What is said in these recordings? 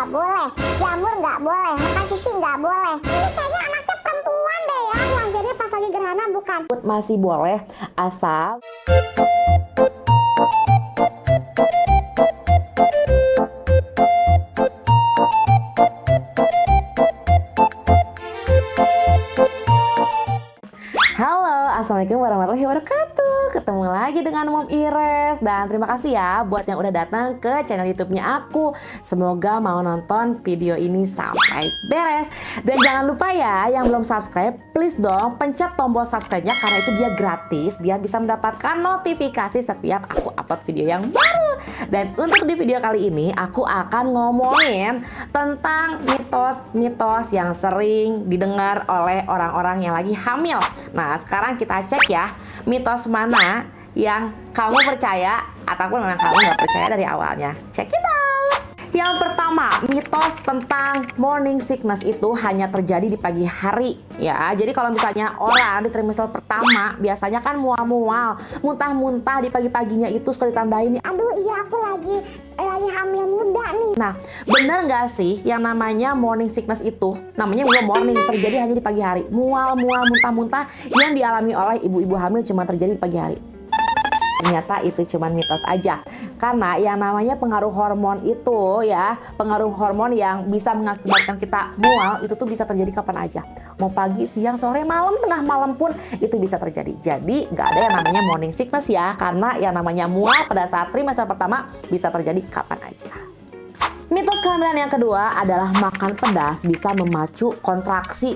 nggak boleh, jamur nggak boleh, makan sushi nggak boleh. Ini kayaknya anaknya perempuan deh ya, lahirnya pas lagi gerhana bukan? Masih boleh asal Halo, Assalamualaikum warahmatullahi wabarakatuh. Ketemu lagi dengan Mom Ires. Dan terima kasih ya buat yang udah datang ke channel YouTube-nya aku. Semoga mau nonton video ini sampai beres. Dan jangan lupa ya, yang belum subscribe, please dong pencet tombol subscribe-nya, karena itu dia gratis, biar bisa mendapatkan notifikasi setiap aku upload video yang baru. Dan untuk di video kali ini, aku akan ngomongin tentang mitos-mitos yang sering didengar oleh orang-orang yang lagi hamil. Nah, sekarang kita cek ya, mitos mana yang kamu percaya ataupun memang kamu nggak percaya dari awalnya. Check it out. Yang pertama, mitos tentang morning sickness itu hanya terjadi di pagi hari ya. Jadi kalau misalnya orang di trimester pertama biasanya kan mual-mual, muntah-muntah di pagi-paginya itu suka ditandain, Aduh iya aku lagi hamil muda nih. nah, bener nggak sih yang namanya morning sickness itu? Namanya juga morning, terjadi hanya di pagi hari. Mual-mual, muntah-muntah yang dialami oleh ibu-ibu hamil cuma terjadi di pagi hari. Ternyata itu cuma mitos aja. Karena yang namanya pengaruh hormon itu ya, pengaruh hormon yang bisa mengakibatkan kita mual itu tuh bisa terjadi kapan aja. Mau pagi, siang, sore, malam, tengah malam pun itu bisa terjadi. Jadi nggak ada yang namanya morning sickness ya, karena yang namanya mual pada saat trimester pertama bisa terjadi kapan aja. Mitos kehamilan yang kedua adalah makan pedas bisa memacu kontraksi.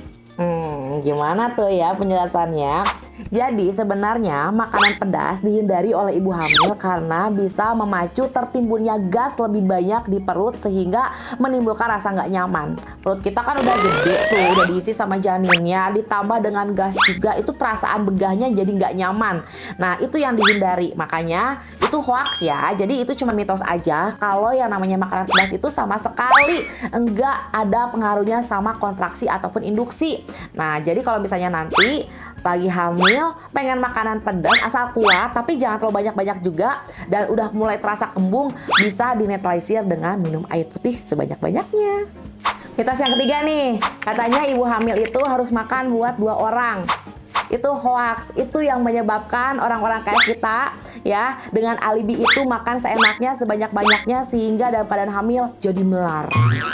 Gimana tuh ya penjelasannya? Jadi sebenarnya makanan pedas dihindari oleh ibu hamil karena bisa memacu tertimbunnya gas lebih banyak di perut sehingga menimbulkan rasa nggak nyaman. Perut kita kan udah gede tuh, udah diisi sama janinnya, ditambah dengan gas juga, itu perasaan begahnya jadi nggak nyaman. Nah itu yang dihindari, makanya itu hoax ya. Jadi itu cuma mitos aja kalau yang namanya makanan pedas itu sama sekali enggak ada pengaruhnya sama kontraksi ataupun induksi. Nah jadi kalau misalnya nanti lagi hamil pengen makanan pedas asal kuat tapi jangan terlalu banyak-banyak juga, dan udah mulai terasa kembung, bisa dinetralisir dengan minum air putih sebanyak-banyaknya. Mitos yang ketiga nih, katanya ibu hamil itu harus makan buat 2 orang. Itu hoax, itu yang menyebabkan orang-orang kayak kita ya dengan alibi itu makan seenaknya sebanyak-banyaknya sehingga dalam keadaan hamil jadi melar.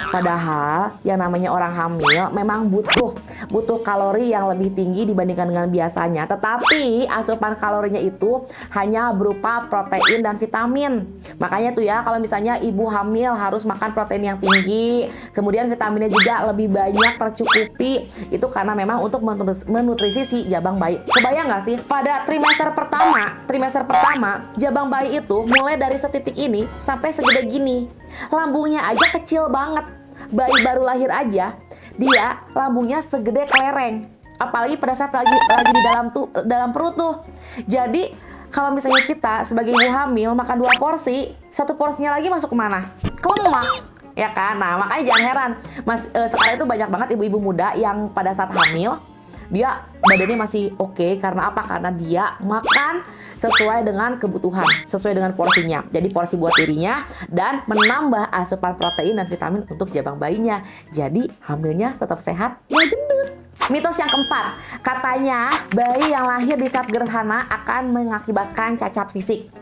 Padahal yang namanya orang hamil memang butuh kalori yang lebih tinggi dibandingkan dengan biasanya, tetapi asupan kalorinya itu hanya berupa protein dan vitamin. Makanya tuh ya, kalau misalnya ibu hamil harus makan protein yang tinggi, kemudian vitaminnya juga lebih banyak tercukupi, itu karena memang untuk menutrisi si jabang bayi. Kebayang nggak sih, pada trimester pertama jabang bayi itu mulai dari setitik ini sampai segede gini, lambungnya aja kecil banget. Bayi baru lahir aja dia lambungnya segede kelereng, apalagi pada saat lagi di dalam perut tuh. Jadi kalau misalnya kita sebagai ibu hamil makan 2 porsi, 1 porsinya lagi masuk kemana? Ke lemak, ya kan? Nah makanya jangan heran sekarang itu banyak banget ibu-ibu muda yang pada saat hamil dia badannya masih oke. Karena apa? Karena dia makan sesuai dengan kebutuhan, sesuai dengan porsinya. Jadi porsi buat dirinya dan menambah asupan protein dan vitamin untuk jabang bayinya. Jadi hamilnya tetap sehat, nggak gendut. Mitos yang keempat, katanya bayi yang lahir di saat gerhana akan mengakibatkan cacat fisik.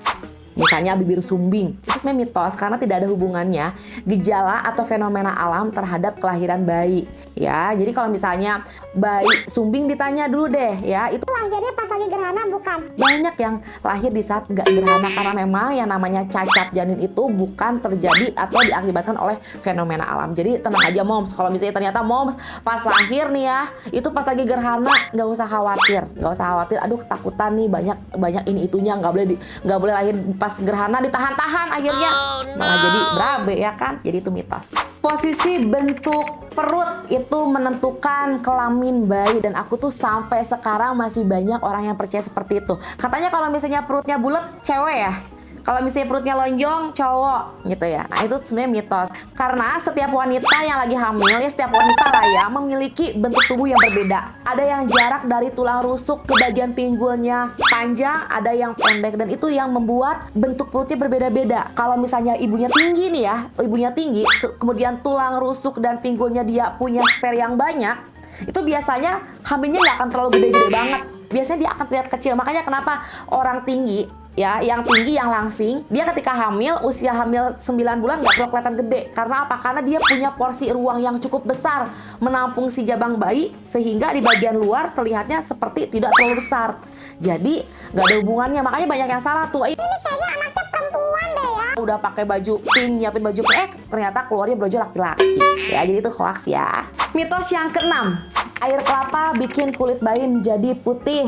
Misalnya bibir sumbing, itu sebenarnya mitos karena tidak ada hubungannya gejala atau fenomena alam terhadap kelahiran bayi. Ya, jadi kalau misalnya bayi sumbing ditanya dulu deh, ya itu Lahirnya pas lagi gerhana bukan? banyak yang lahir di saat nggak gerhana karena memang yang namanya cacat janin itu bukan terjadi atau diakibatkan oleh fenomena alam. Jadi tenang aja moms, kalau misalnya ternyata moms pas lahir nih ya, itu pas lagi gerhana, nggak usah khawatir. Aduh ketakutan nih, banyak ini itunya, nggak boleh lahir pas gerhana, ditahan-tahan akhirnya malah jadi berabe ya kan. Jadi itu mitos. Posisi bentuk perut itu menentukan kelamin bayi, dan aku tuh sampai sekarang masih banyak orang yang percaya seperti itu. Katanya kalau misalnya perutnya bulat cewek ya, Kalau misalnya perutnya lonjong, cowok gitu ya. Nah itu sebenarnya mitos. Karena setiap wanita yang lagi hamil ya, setiap wanita lah ya, memiliki bentuk tubuh yang berbeda. Ada yang jarak dari tulang rusuk ke bagian pinggulnya panjang, ada yang pendek, dan itu yang membuat bentuk perutnya berbeda-beda. Kalau misalnya ibunya tinggi nih ya, ibunya tinggi, kemudian tulang rusuk dan pinggulnya dia punya spare yang banyak, itu biasanya hamilnya nggak akan terlalu gede-gede banget. Biasanya dia akan terlihat kecil. Makanya kenapa orang tinggi ya, yang tinggi, yang langsing, dia ketika hamil, usia hamil 9 bulan nggak perlu kelihatan gede. Karena apa? Karena dia punya porsi ruang yang cukup besar menampung si jabang bayi, sehingga di bagian luar terlihatnya seperti tidak terlalu besar. Jadi nggak ada hubungannya. Makanya banyak yang salah tuh. Ini kayaknya anaknya perempuan deh ya. Udah pakai baju pink, nyiapin baju pink, ternyata keluarnya brojol laki-laki. Ya, jadi itu hoax ya. Mitos yang keenam, air kelapa bikin kulit bayi menjadi putih.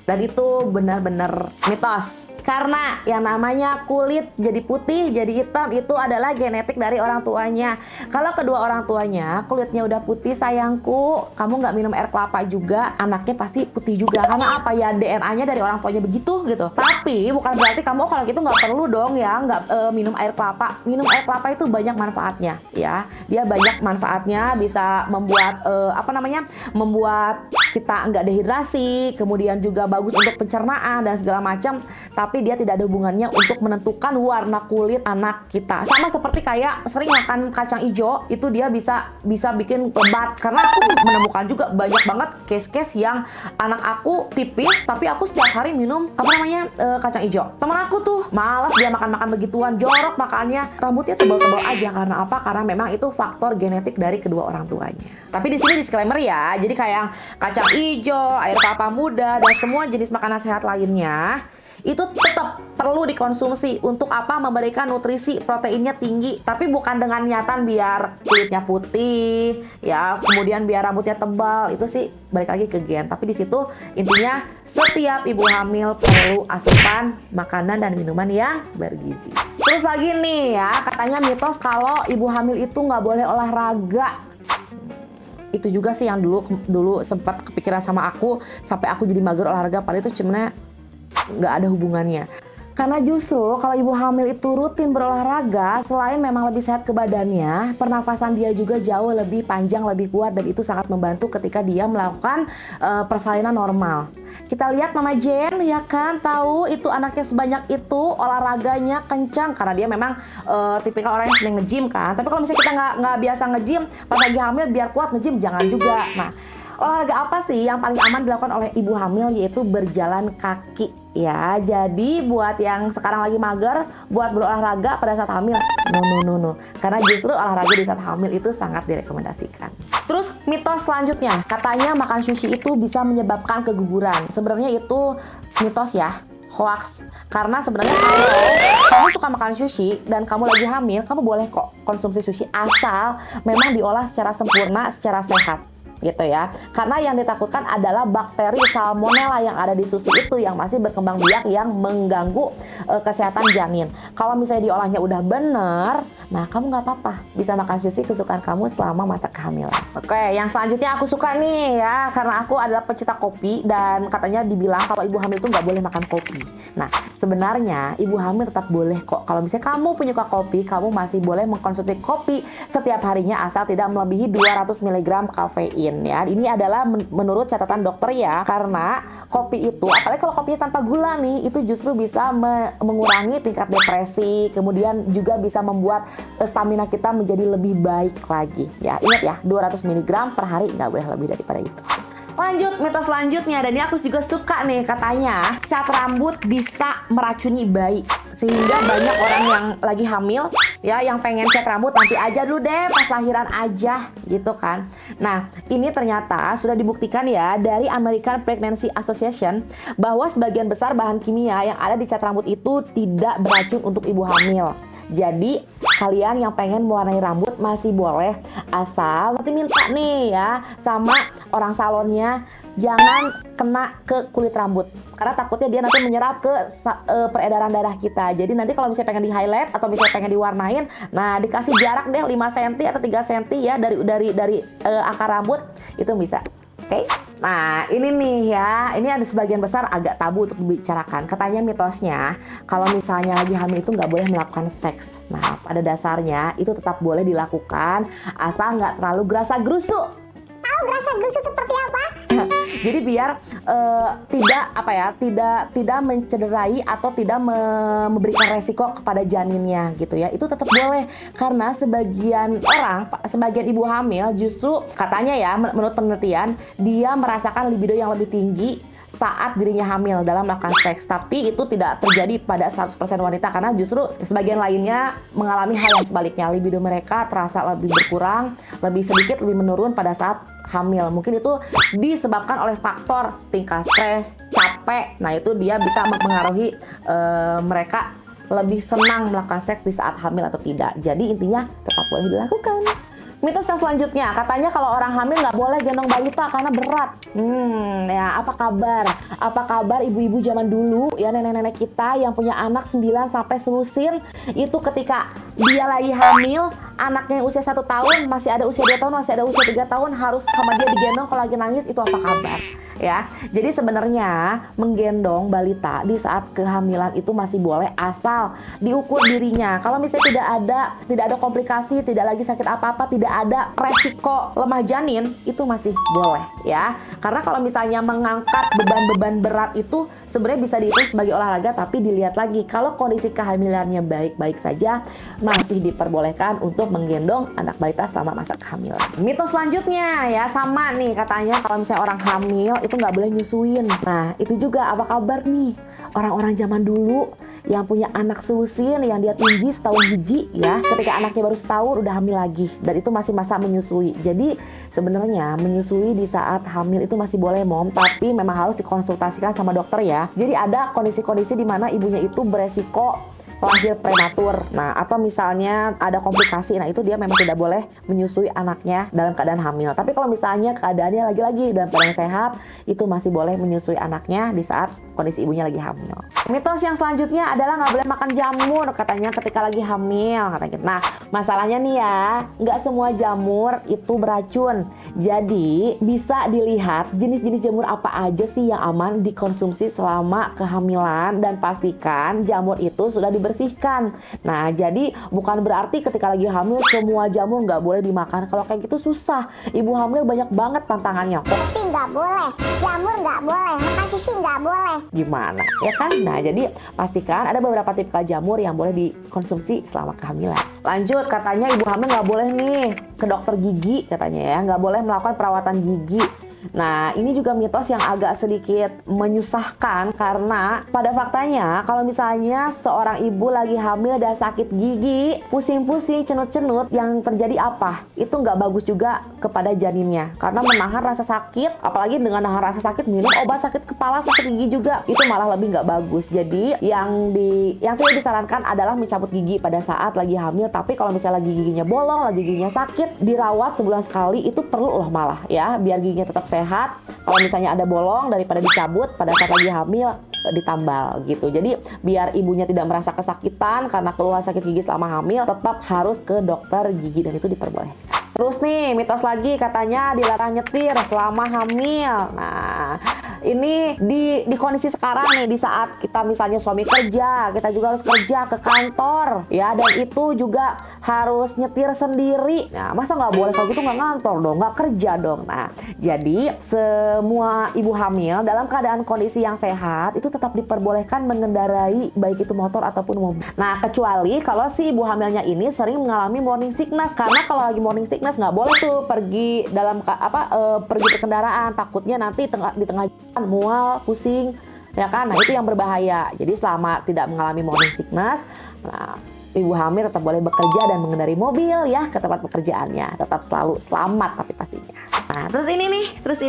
Dan itu benar-benar mitos. Karena yang namanya kulit jadi putih, jadi hitam, itu adalah genetik dari orang tuanya. Kalau kedua orang tuanya kulitnya udah putih, sayangku, kamu nggak minum air kelapa juga, anaknya pasti putih juga. Karena apa ya, DNA-nya dari orang tuanya begitu gitu. Tapi bukan berarti kamu kalau gitu nggak perlu dong ya, nggak minum air kelapa. Minum air kelapa itu banyak manfaatnya ya. Dia banyak manfaatnya, bisa membuat membuat kita nggak dehidrasi, kemudian juga bagus untuk pencernaan dan segala macam. Tapi dia tidak ada hubungannya untuk menentukan warna kulit anak kita. Sama seperti kayak sering makan kacang hijau, itu dia bisa bikin lebat. Karena aku menemukan juga banyak banget case-case yang anak aku tipis, tapi aku setiap hari minum kacang hijau. Temen aku tuh malas dia makan begituan, jorok makannya, rambutnya tebal-tebal aja. Karena apa? Karena memang itu faktor genetik dari kedua orang tuanya. Tapi di sini disclaimer ya, jadi kayak kacang hijau, air kelapa muda, dan semua jenis makanan sehat lainnya itu tetap perlu dikonsumsi. Untuk apa? Memberikan nutrisi, proteinnya tinggi, tapi bukan dengan niatan biar kulitnya putih ya, kemudian biar rambutnya tebal. Itu sih balik lagi ke gen. Tapi di situ intinya setiap ibu hamil perlu asupan makanan dan minuman yang bergizi. Terus lagi nih ya, katanya mitos kalau ibu hamil itu nggak boleh olahraga. Itu juga sih yang dulu sempat kepikiran sama aku, sampai aku jadi mager olahraga. Padahal itu sebenarnya nggak ada hubungannya. Karena justru kalau ibu hamil itu rutin berolahraga, selain memang lebih sehat ke badannya, pernafasan dia juga jauh lebih panjang, lebih kuat, dan itu sangat membantu ketika dia melakukan persalinan normal. Kita lihat Mama Jen ya kan, tahu itu anaknya sebanyak itu, olahraganya kencang karena dia memang tipikal orang yang sering nge-gym kan. Tapi kalau misalnya kita nggak biasa nge-gym, pas lagi hamil biar kuat nge-gym, jangan juga. Nah, olahraga apa sih yang paling aman dilakukan oleh ibu hamil? Yaitu berjalan kaki ya. Jadi buat yang sekarang lagi mager buat berolahraga pada saat hamil, no. Karena justru olahraga di saat hamil itu sangat direkomendasikan. Terus mitos selanjutnya, katanya makan sushi itu bisa menyebabkan keguguran. Sebenarnya itu mitos ya, hoax. Karena sebenarnya kalau kamu suka makan sushi dan kamu lagi hamil, kamu boleh kok konsumsi sushi asal memang diolah secara sempurna, secara sehat gitu ya. Karena yang ditakutkan adalah bakteri salmonella yang ada di sushi itu yang masih berkembang biak, yang mengganggu kesehatan janin. Kalau misalnya diolahnya udah bener, nah kamu nggak apa-apa bisa makan sushi kesukaan kamu selama masa kehamilan. Oke, yang selanjutnya aku suka nih ya, karena aku adalah pecinta kopi dan katanya dibilang kalau ibu hamil itu nggak boleh makan kopi. Nah, sebenarnya ibu hamil tetap boleh kok. Kalau misalnya kamu punya kopi, kamu masih boleh mengkonsumsi kopi setiap harinya asal tidak melebihi 200 mg kafein. Ya, ini adalah menurut catatan dokter ya, karena kopi itu, apalagi kalau kopinya tanpa gula nih, itu justru bisa mengurangi tingkat depresi, kemudian juga bisa membuat stamina kita menjadi lebih baik lagi. Ya, ingat ya, 200 mg per hari, nggak boleh lebih daripada itu. Lanjut, mitos selanjutnya, dan ini aku juga suka nih, katanya cat rambut bisa meracuni bayi. Sehingga banyak orang yang lagi hamil ya, yang pengen cat rambut nanti aja dulu deh, pas lahiran aja gitu kan. Nah, ini ternyata sudah dibuktikan ya dari American Pregnancy Association bahwa sebagian besar bahan kimia yang ada di cat rambut itu tidak beracun untuk ibu hamil. Jadi kalian yang pengen mewarnai rambut masih boleh, asal nanti minta nih ya sama orang salonnya jangan kena ke kulit rambut, karena takutnya dia nanti menyerap ke peredaran darah kita. Jadi nanti kalau misalnya pengen di highlight atau misalnya pengen diwarnain, nah dikasih jarak deh 5 cm atau 3 cm ya dari akar rambut, itu bisa. Oke? Nah, ini nih ya, ini ada sebagian besar agak tabu untuk dibicarakan. Katanya mitosnya, kalau misalnya lagi hamil itu nggak boleh melakukan seks. Nah, pada dasarnya itu tetap boleh dilakukan, asal nggak terlalu gerasa-gerusu. Tahu gerasa-gerusu seperti apa? Jadi biar tidak mencederai atau tidak memberikan resiko kepada janinnya gitu ya. Itu tetap boleh karena sebagian ibu hamil justru katanya ya menurut penelitian dia merasakan libido yang lebih tinggi saat dirinya hamil dalam melakukan seks. Tapi itu tidak terjadi pada 100% wanita karena justru sebagian lainnya mengalami hal yang sebaliknya. Libido mereka terasa lebih berkurang, lebih sedikit, lebih menurun pada saat hamil. Mungkin itu disebabkan oleh faktor tingkat stres, capek. Nah itu dia bisa mempengaruhi mereka lebih senang melakukan seks di saat hamil atau tidak. Jadi intinya tetap boleh dilakukan. Mitos yang selanjutnya, katanya kalau orang hamil nggak boleh gendong balita karena berat. Ya apa kabar? Apa kabar ibu-ibu zaman dulu ya, nenek-nenek kita yang punya anak 9 sampai selusin itu ketika dia lagi hamil, anaknya yang usia 1 tahun, masih ada usia 2 tahun, masih ada usia 3 tahun harus sama dia digendong kalau lagi nangis, itu apa kabar? Ya, jadi sebenarnya menggendong balita di saat kehamilan itu masih boleh asal diukur dirinya. Kalau misalnya tidak ada komplikasi, tidak lagi sakit apa-apa, tidak ada resiko lemah janin, itu masih boleh ya. Karena kalau misalnya mengangkat beban-beban berat itu sebenarnya bisa dihitung sebagai olahraga, tapi dilihat lagi kalau kondisi kehamilannya baik-baik saja, masih diperbolehkan untuk menggendong anak balita selama masa kehamilan. Mitos selanjutnya ya sama nih, katanya kalau misalnya orang hamil itu nggak boleh nyusuin. Nah itu juga apa kabar nih orang-orang zaman dulu yang punya anak selusin yang dia tinggi setahun hiji ya, ketika anaknya baru setahun udah hamil lagi dan itu masih masa menyusui. Jadi sebenarnya menyusui di saat hamil itu masih boleh mom, tapi memang harus dikonsultasikan sama dokter ya. Jadi ada kondisi-kondisi di mana ibunya itu beresiko lahir prematur. Nah, atau misalnya ada komplikasi, nah itu dia memang tidak boleh menyusui anaknya dalam keadaan hamil. Tapi kalau misalnya keadaannya lagi-lagi dalam keadaan sehat, itu masih boleh menyusui anaknya di saat kondisi ibunya lagi hamil. Mitos yang selanjutnya adalah nggak boleh makan jamur katanya ketika lagi hamil katanya. Nah, masalahnya nih ya, nggak semua jamur itu beracun. Jadi bisa dilihat jenis-jenis jamur apa aja sih yang aman dikonsumsi selama kehamilan dan pastikan jamur itu sudah dibersihkan. Nah, jadi bukan berarti ketika lagi hamil semua jamur nggak boleh dimakan. Kalau kayak gitu susah. Ibu hamil banyak banget tantangannya. Kopi nggak boleh, jamur nggak boleh, makan sushi nggak boleh. Gimana ya kan? Nah jadi pastikan ada beberapa tipikal jamur yang boleh dikonsumsi selama kehamilan. Lanjut, katanya ibu hamil nggak boleh nih ke dokter gigi katanya ya, nggak boleh melakukan perawatan gigi. Nah ini juga mitos yang agak sedikit menyusahkan karena pada faktanya kalau misalnya seorang ibu lagi hamil dan sakit gigi, pusing-pusing, cenut-cenut, yang terjadi apa? Itu nggak bagus juga kepada janinnya karena menahan rasa sakit, apalagi dengan menahan rasa sakit minum obat sakit kepala, sakit gigi juga, itu malah lebih nggak bagus. Jadi yang tidak disarankan adalah mencabut gigi pada saat lagi hamil. Tapi kalau misalnya lagi giginya bolong, lagi giginya sakit, dirawat sebulan sekali itu perlu loh malah ya, biar giginya tetap sehat. Kalau misalnya ada bolong, daripada dicabut pada saat lagi hamil, ditambal gitu. Jadi biar ibunya tidak merasa kesakitan karena keluhan sakit gigi selama hamil, tetap harus ke dokter gigi dan itu diperbolehkan. Terus nih mitos lagi, katanya dilarang nyetir selama hamil. Nah ini di kondisi sekarang nih, di saat kita misalnya suami kerja, kita juga harus kerja ke kantor ya, dan itu juga harus nyetir sendiri. Nah masa nggak boleh? Kalau gitu nggak ngantor dong, nggak kerja dong. Nah jadi semua ibu hamil dalam keadaan kondisi yang sehat itu tetap diperbolehkan mengendarai baik itu motor ataupun mobil. Nah kecuali kalau si ibu hamilnya ini sering mengalami morning sickness, karena kalau lagi morning sickness nggak boleh tuh pergi dalam pergi berkendaraan, takutnya nanti di tengah jalan mual, pusing ya kan. Nah itu yang berbahaya. Jadi selama tidak mengalami morning sickness, nah ibu hamil tetap boleh bekerja dan mengendarai mobil ya ke tempat pekerjaannya, tetap selalu selamat tapi pastinya. Nah, terus ini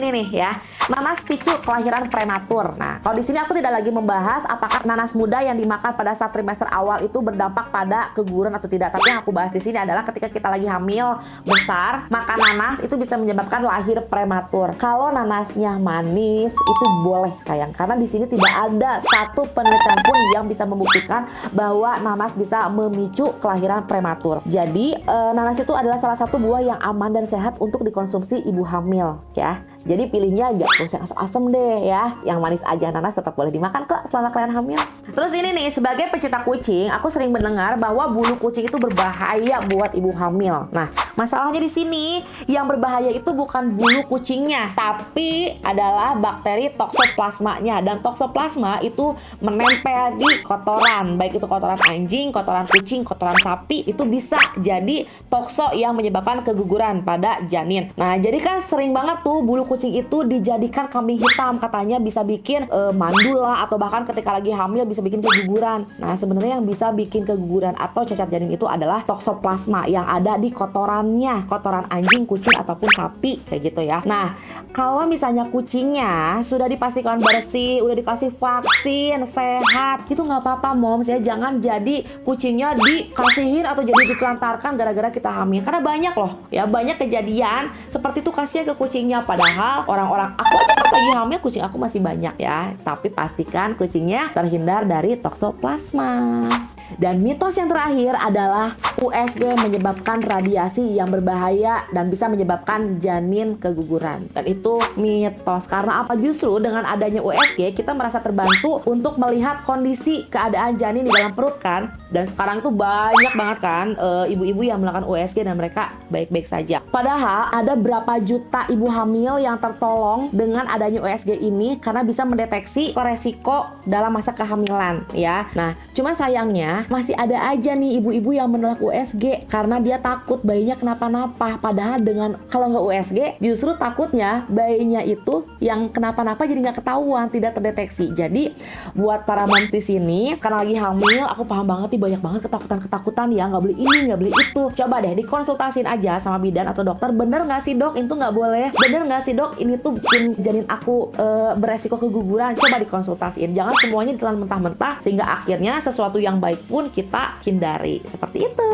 nih ya. Nanas picu kelahiran prematur. Nah, kalau di sini aku tidak lagi membahas apakah nanas muda yang dimakan pada saat trimester awal itu berdampak pada keguguran atau tidak. Tapi yang aku bahas di sini adalah ketika kita lagi hamil besar, makan nanas itu bisa menyebabkan lahir prematur. Kalau nanasnya manis itu boleh sayang, karena di sini tidak ada satu penelitian pun yang bisa membuktikan bahwa nanas bisa memicu kelahiran prematur. Jadi nanas itu adalah salah satu buah yang aman dan sehat untuk dikonsumsi ibu hamil ya. Jadi pilihnya gak usah yang asam-asam deh ya. Yang manis aja, nanas tetap boleh dimakan kok selama kalian hamil. Terus ini nih, sebagai pecinta kucing, aku sering mendengar bahwa bulu kucing itu berbahaya buat ibu hamil. Nah, masalahnya di sini yang berbahaya itu bukan bulu kucingnya, tapi adalah bakteri toksoplasmanya. Dan toksoplasma itu menempel di kotoran, baik itu kotoran anjing, kotoran kucing, kotoran sapi, itu bisa jadi tokso yang menyebabkan keguguran pada janin. Nah, jadi kan sering banget tuh bulu kucing itu dijadikan kambing hitam, katanya bisa bikin mandul lah, atau bahkan ketika lagi hamil bisa bikin keguguran. Nah, sebenarnya yang bisa bikin keguguran atau cacat janin itu adalah toksoplasma yang ada di kotorannya, kotoran anjing, kucing ataupun sapi kayak gitu ya. Nah, kalau misalnya kucingnya sudah dipastikan bersih, udah dikasih vaksin, sehat, itu nggak apa-apa moms ya. Jangan jadi kucingnya dikasihin atau jadi ditelantarkan gara-gara kita hamil. Karena banyak loh ya, banyak kejadian seperti itu, kasihan ke kucingnya. Padahal orang-orang, aku aja pas lagi hamil kucing aku masih banyak ya. Tapi pastikan kucingnya terhindar dari toksoplasma. Dan mitos yang terakhir adalah USG menyebabkan radiasi yang berbahaya dan bisa menyebabkan janin keguguran. Dan itu mitos. Karena apa? Justru dengan adanya USG kita merasa terbantu untuk melihat kondisi keadaan janin di dalam perut kan. Dan sekarang tuh banyak banget kan ibu-ibu yang melakukan USG dan mereka baik-baik saja. Padahal ada berapa juta ibu hamil yang tertolong dengan adanya USG ini karena bisa mendeteksi resiko dalam masa kehamilan ya. Nah, cuma sayangnya masih ada aja nih ibu-ibu yang menolak USG karena dia takut bayinya kenapa-napa. Padahal dengan kalau nggak USG justru takutnya bayinya itu yang kenapa-napa jadi nggak ketahuan, tidak terdeteksi. Jadi buat para moms di sini karena lagi hamil, aku paham banget nih banyak banget ketakutan ya, nggak beli ini, nggak beli itu. Coba deh dikonsultasin aja sama bidan atau dokter, bener nggak sih dok itu nggak boleh, bener nggak sih dok ini tuh bikin janin aku beresiko keguguran. Coba dikonsultasiin, jangan semuanya ditelan mentah-mentah sehingga akhirnya sesuatu yang baik pun kita hindari. Seperti itu.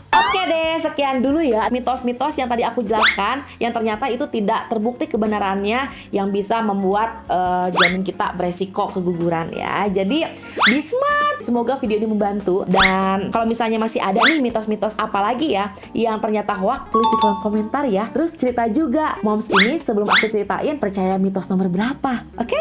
Oke deh, sekian dulu ya mitos-mitos yang tadi aku jelaskan yang ternyata itu tidak terbukti kebenarannya yang bisa membuat janin kita beresiko keguguran ya. Jadi be smart. Semoga video ini membantu. Dan kalau misalnya masih ada nih mitos-mitos apa lagi ya yang ternyata hoax, tulis di kolom komentar ya. Terus cerita juga moms ini sebelum aku ceritain percaya mitos nomor berapa. Oke?